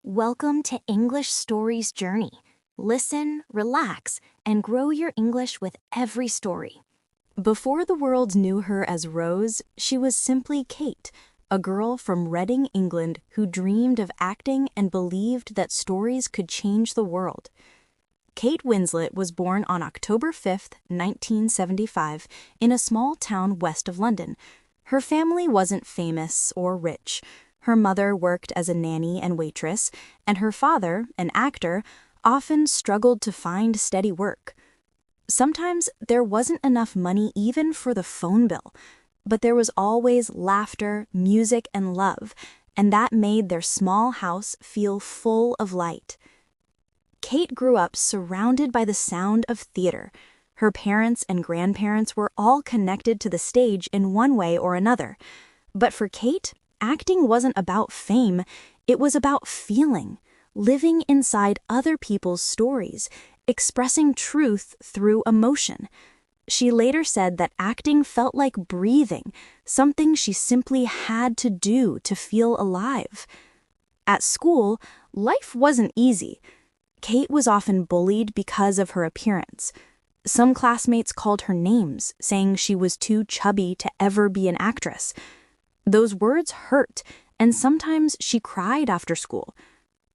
Welcome to English Stories Journey. Listen, relax, and grow your English with every story. Before the world knew her as Rose, she was simply Kate, a girl from Reading, England who dreamed of acting and believed that stories could change the world. Kate Winslet was born on October 5, 1975, in a small town west of London. Her family wasn't famous or rich. Her mother worked as a nanny and waitress, and her father, an actor, often struggled to find steady work. Sometimes there wasn't enough money even for the phone bill, but there was always laughter, music, and love, and that made their small house feel full of light. Kate grew up surrounded by the sound of theater. Her parents and grandparents were all connected to the stage in one way or another. But for Kate, acting wasn't about fame, it was about feeling, living inside other people's stories, expressing truth through emotion. She later said that acting felt like breathing, something she simply had to do to feel alive. At school, life wasn't easy. Kate was often bullied because of her appearance. Some classmates called her names, saying she was too chubby to ever be an actress. Those words hurt, and sometimes she cried after school.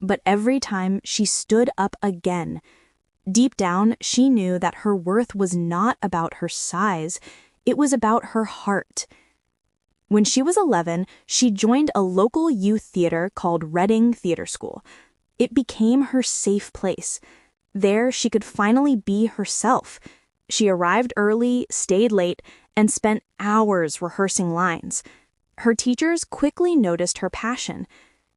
But every time she stood up again. Deep down, she knew that her worth was not about her size, it was about her heart. When she was 11, she joined a local youth theater called Reading Theater School. It became her safe place. There, she could finally be herself. She arrived early, stayed late, and spent hours rehearsing lines. Her teachers quickly noticed her passion.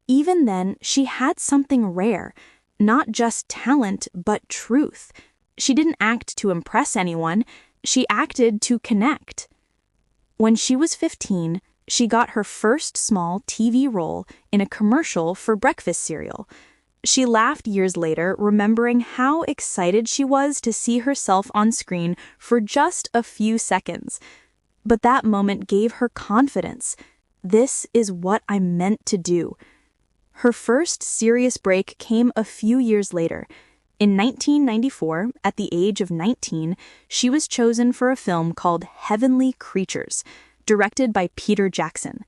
Even then, she had something rare, not just talent, but truth. She didn't act to impress anyone, she acted to connect. When she was 15, she got her first small TV role in a commercial for breakfast cereal. She laughed years later, remembering how excited she was to see herself on screen for just a few seconds. But that moment gave her confidence. This is what I'm meant to do. Her first serious break came a few years later. In 1994, at the age of 19, she was chosen for a film called Heavenly Creatures, directed by Peter Jackson.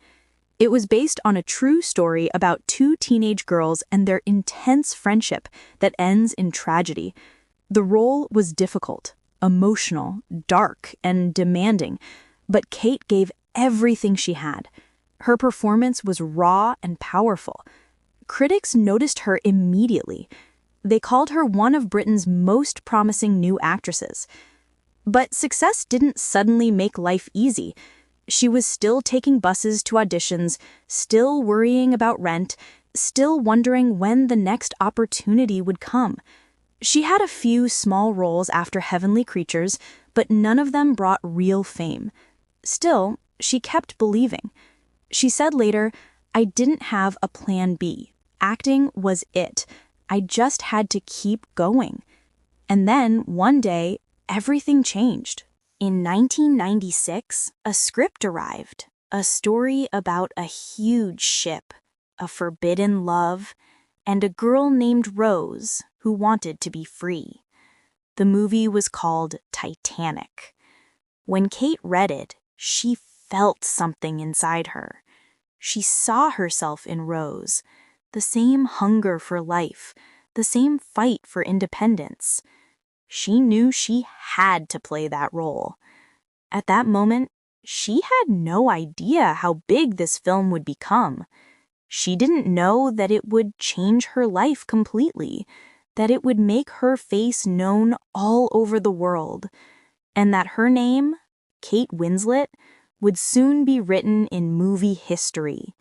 It was based on a true story about two teenage girls and their intense friendship that ends in tragedy. The role was difficult, emotional, dark, and demanding, but Kate gave everything she had. Her performance was raw and powerful. Critics noticed her immediately. They called her one of Britain's most promising new actresses. But success didn't suddenly make life easy. She was still taking buses to auditions, still worrying about rent, still wondering when the next opportunity would come. She had a few small roles after Heavenly Creatures, but none of them brought real fame. Still, she kept believing. She said later, "I didn't have a plan B. Acting was it. I just had to keep going." And then, one day, everything changed. In 1996, a script arrived, a story about a huge ship, a forbidden love, and a girl named Rose who wanted to be free. The movie was called Titanic. When Kate read it, she felt something inside her. She saw herself in Rose, the same hunger for life, the same fight for independence. She knew she had to play that role. At that moment, she had no idea how big this film would become. She didn't know that it would change her life completely, that it would make her face known all over the world, and that her name, Kate Winslet, would soon be written in movie history.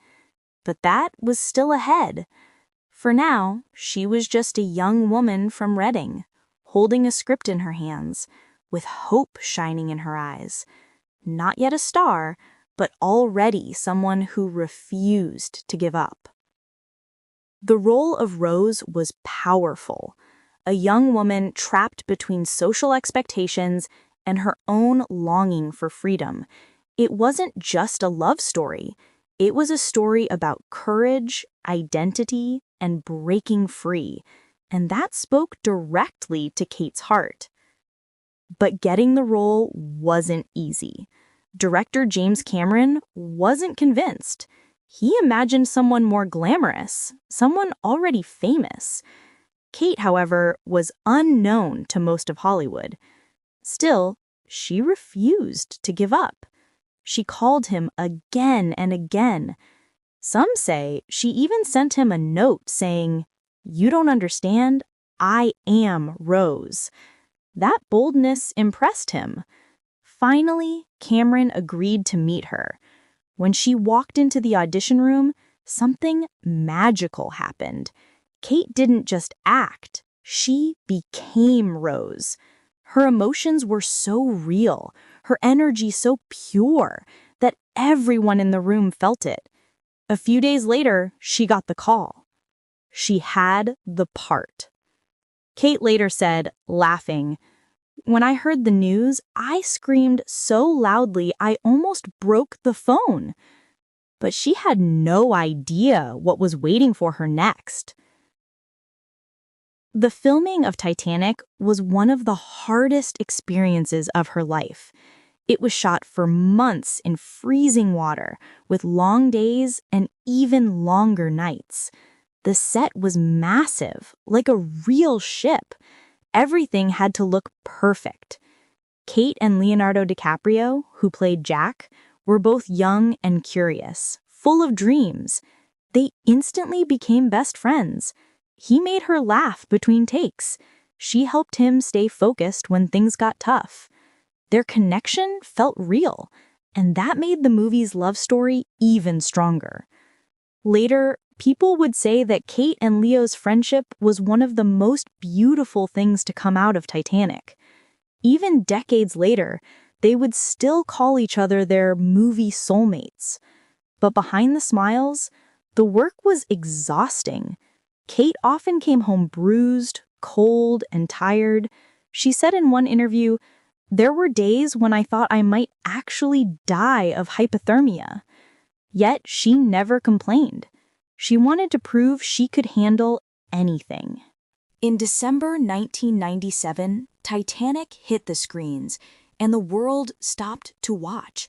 But that was still ahead. For now, she was just a young woman from Reading, holding a script in her hands, with hope shining in her eyes. Not yet a star, but already someone who refused to give up. The role of Rose was powerful, a young woman trapped between social expectations and her own longing for freedom. It wasn't just a love story. It was a story about courage, identity, and breaking free, and that spoke directly to Kate's heart. But getting the role wasn't easy. Director James Cameron wasn't convinced. He imagined someone more glamorous, someone already famous. Kate, however, was unknown to most of Hollywood. Still, she refused to give up. She called him again and again. Some say she even sent him a note saying, "You don't understand, I am Rose." That boldness impressed him. Finally, Cameron agreed to meet her. When she walked into the audition room, something magical happened. Kate didn't just act, she became Rose. Her emotions were so real, her energy so pure, that everyone in the room felt it. A few days later, she got the call. She had the part. Kate later said, laughing, "When I heard the news, I screamed so loudly I almost broke the phone." But she had no idea what was waiting for her next. The filming of Titanic was one of the hardest experiences of her life. It was shot for months in freezing water, with long days and even longer nights. The set was massive, like a real ship. Everything had to look perfect. Kate and Leonardo DiCaprio, who played Jack, were both young and curious, full of dreams. They instantly became best friends. He made her laugh between takes. She helped him stay focused when things got tough. Their connection felt real, and that made the movie's love story even stronger. Later, people would say that Kate and Leo's friendship was one of the most beautiful things to come out of Titanic. Even decades later, they would still call each other their movie soulmates. But behind the smiles, the work was exhausting. Kate often came home bruised, cold, and tired. She said in one interview, "There were days when I thought I might actually die of hypothermia." Yet she never complained. She wanted to prove she could handle anything. In December 1997, Titanic hit the screens, and the world stopped to watch.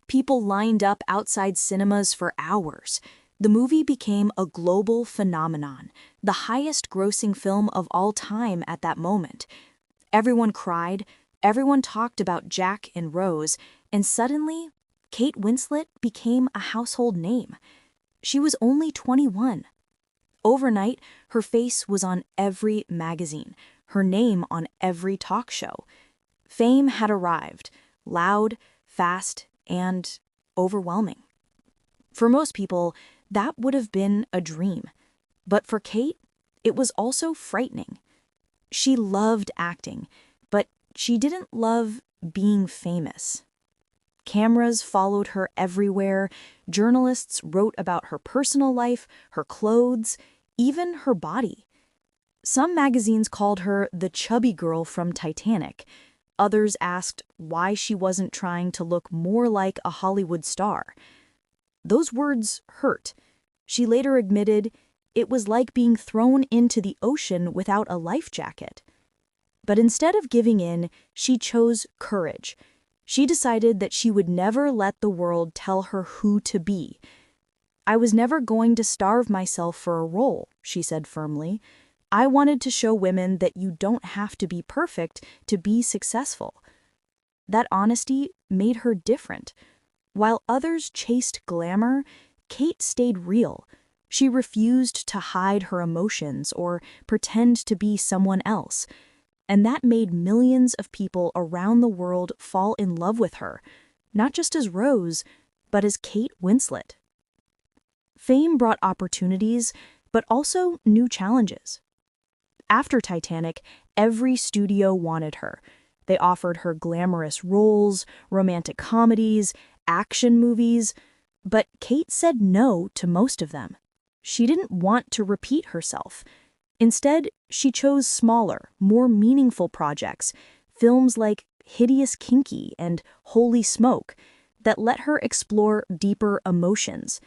People lined up outside cinemas for hours. The movie became a global phenomenon, the highest-grossing film of all time at that moment. Everyone cried, everyone talked about Jack and Rose, and suddenly, Kate Winslet became a household name. She was only 21. Overnight, her face was on every magazine, her name on every talk show. Fame had arrived, loud, fast, and overwhelming. For most people, that would have been a dream. But for Kate, it was also frightening. She loved acting, but she didn't love being famous. Cameras followed her everywhere. Journalists wrote about her personal life, her clothes, even her body. Some magazines called her the chubby girl from Titanic. Others asked why she wasn't trying to look more like a Hollywood star. Those words hurt. She later admitted it was like being thrown into the ocean without a life jacket. But instead of giving in, she chose courage. She decided that she would never let the world tell her who to be. "I was never going to starve myself for a role," she said firmly. "I wanted to show women that you don't have to be perfect to be successful." That honesty made her different. While others chased glamour, Kate stayed real. She refused to hide her emotions or pretend to be someone else. And that made millions of people around the world fall in love with her, not just as Rose, but as Kate Winslet. Fame brought opportunities, but also new challenges. After Titanic, every studio wanted her. They offered her glamorous roles, romantic comedies, action movies, but Kate said no to most of them. She didn't want to repeat herself. Instead, she chose smaller, more meaningful projects, films like Hideous Kinky and Holy Smoke, that let her explore deeper emotions.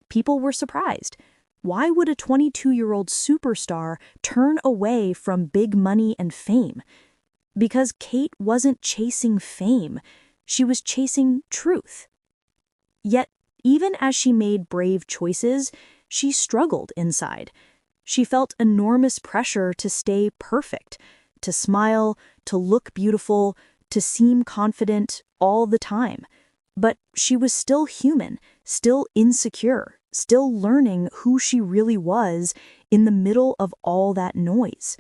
People were surprised. Why would a 22-year-old superstar turn away from big money and fame? Because Kate wasn't chasing fame. She was chasing truth. Yet, even as she made brave choices, she struggled inside. She felt enormous pressure to stay perfect, to smile, to look beautiful, to seem confident all the time. But she was still human, still insecure, still learning who she really was in the middle of all that noise.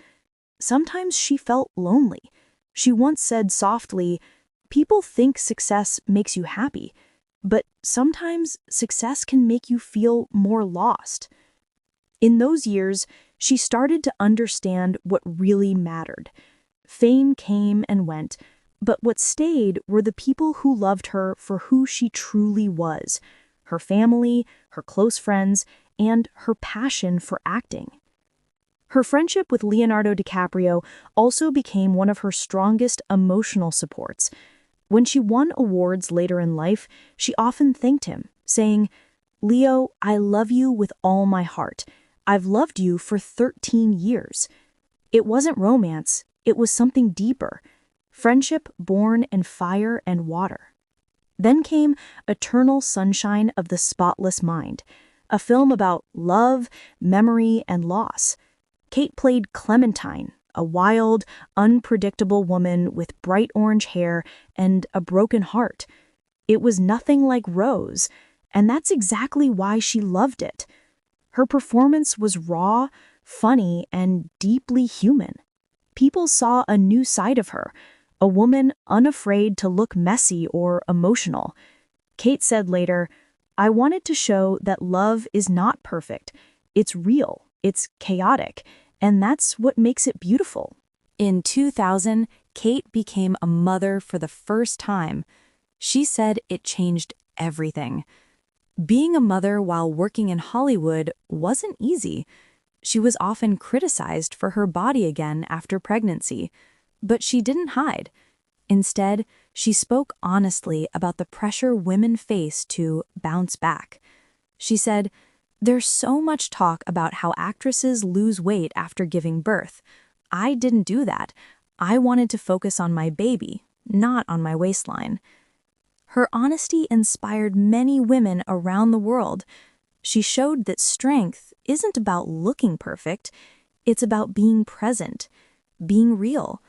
Sometimes she felt lonely. She once said softly, "People think success makes you happy, but sometimes success can make you feel more lost." In those years, she started to understand what really mattered. Fame came and went, but what stayed were the people who loved her for who she truly was, her family, her close friends, and her passion for acting. Her friendship with Leonardo DiCaprio also became one of her strongest emotional supports. When she won awards later in life, she often thanked him, saying, "Leo, I love you with all my heart. I've loved you for 13 years. It wasn't romance, it was something deeper. Friendship born in fire and water." Then came Eternal Sunshine of the Spotless Mind, a film about love, memory, and loss. Kate played Clementine, a wild, unpredictable woman with bright orange hair and a broken heart. It was nothing like Rose, and that's exactly why she loved it. Her performance was raw, funny, and deeply human. People saw a new side of her, a woman unafraid to look messy or emotional. Kate said later, "I wanted to show that love is not perfect. It's real, it's chaotic, and that's what makes it beautiful." In 2000, Kate became a mother for the first time. She said it changed everything. Being a mother while working in Hollywood wasn't easy. She was often criticized for her body again after pregnancy, but she didn't hide. Instead, she spoke honestly about the pressure women face to bounce back. She said, "There's so much talk about how actresses lose weight after giving birth. I didn't do that. I wanted to focus on my baby, not on my waistline." Her honesty inspired many women around the world. She showed that strength isn't about looking perfect, it's about being present, being real,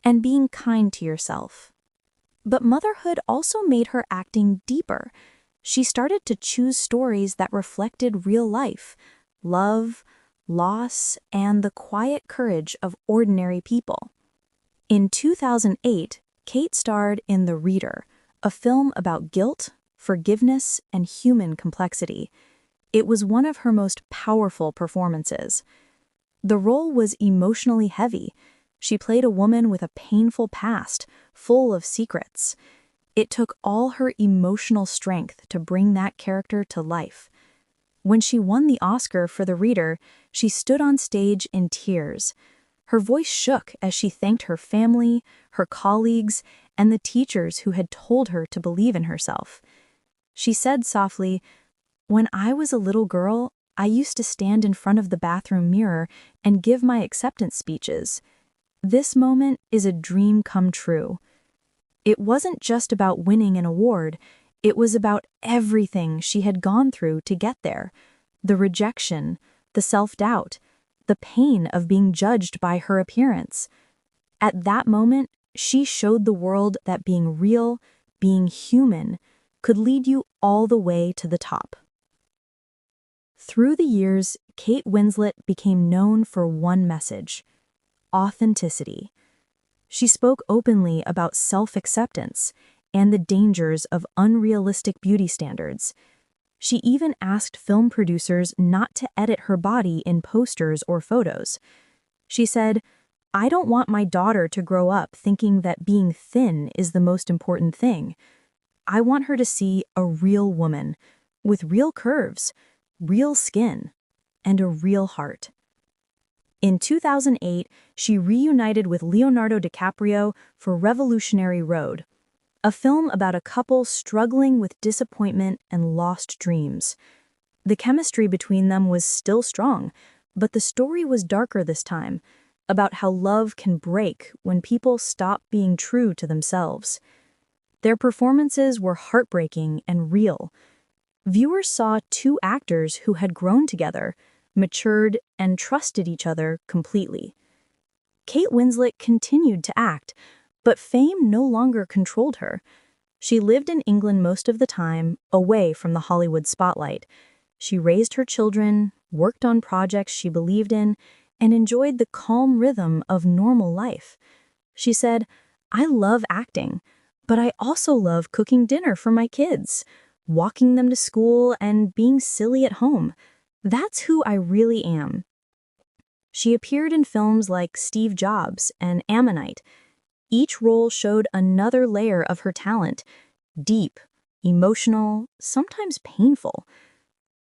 and being kind to yourself. But motherhood also made her acting deeper. She started to choose stories that reflected real life, love, loss, and the quiet courage of ordinary people. In 2008, Kate starred in The Reader, a film about guilt, forgiveness, and human complexity. It was one of her most powerful performances. The role was emotionally heavy. She played a woman with a painful past, full of secrets. It took all her emotional strength to bring that character to life. When she won the Oscar for The Reader, she stood on stage in tears. Her voice shook as she thanked her family, her colleagues, and the teachers who had told her to believe in herself. She said softly, "When I was a little girl, I used to stand in front of the bathroom mirror and give my acceptance speeches. This moment is a dream come true." It wasn't just about winning an award, it was about everything she had gone through to get there. The rejection, the self-doubt, the pain of being judged by her appearance. At that moment, she showed the world that being real, being human, could lead you all the way to the top. Through the years, Kate Winslet became known for one message: authenticity. She spoke openly about self-acceptance and the dangers of unrealistic beauty standards. She even asked film producers not to edit her body in posters or photos. She said, "I don't want my daughter to grow up thinking that being thin is the most important thing. I want her to see a real woman with real curves, real skin, and a real heart." In 2008, she reunited with Leonardo DiCaprio for Revolutionary Road, a film about a couple struggling with disappointment and lost dreams. The chemistry between them was still strong, but the story was darker this time, about how love can break when people stop being true to themselves. Their performances were heartbreaking and real. Viewers saw two actors who had grown together, matured, and trusted each other completely. Kate Winslet continued to act, but fame no longer controlled her. She lived in England most of the time, away from the Hollywood spotlight. She raised her children, worked on projects she believed in, and enjoyed the calm rhythm of normal life. She said, "I love acting, but I also love cooking dinner for my kids, walking them to school, and being silly at home. That's who I really am." She appeared in films like Steve Jobs and Ammonite. Each role showed another layer of her talent, deep, emotional, sometimes painful.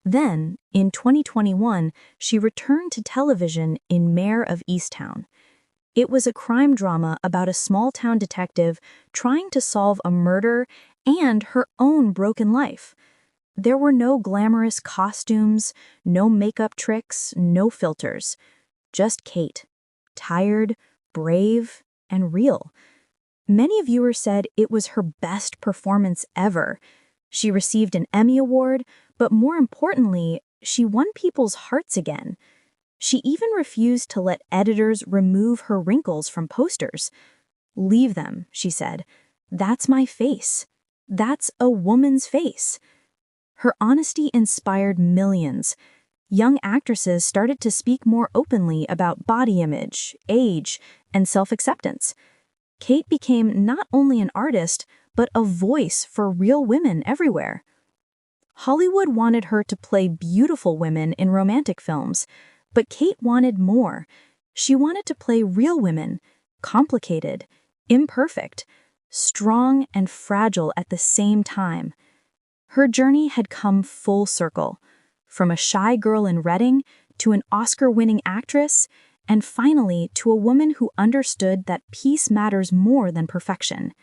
Then, in 2021, she returned to television in Mayor of Easttown. It was a crime drama about a small-town detective trying to solve a murder and her own broken life. There were no glamorous costumes, no makeup tricks, no filters. Just Kate, tired, brave, and real. Many viewers said it was her best performance ever. She received an Emmy Award, but more importantly, she won people's hearts again. She even refused to let editors remove her wrinkles from posters. "Leave them," she said. "That's my face. That's a woman's face." Her honesty inspired millions. Young actresses started to speak more openly about body image, age, and self-acceptance. Kate became not only an artist, but a voice for real women everywhere. Hollywood wanted her to play beautiful women in romantic films, but Kate wanted more. She wanted to play real women, complicated, imperfect, strong and fragile at the same time. Her journey had come full circle, from a shy girl in Reading to an Oscar-winning actress, and finally to a woman who understood that peace matters more than perfection.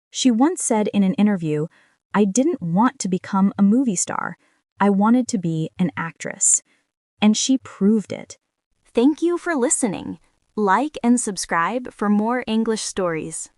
She once said in an interview, "I didn't want to become a movie star. I wanted to be an actress." And she proved it. Thank you for listening. Like and subscribe for more English stories.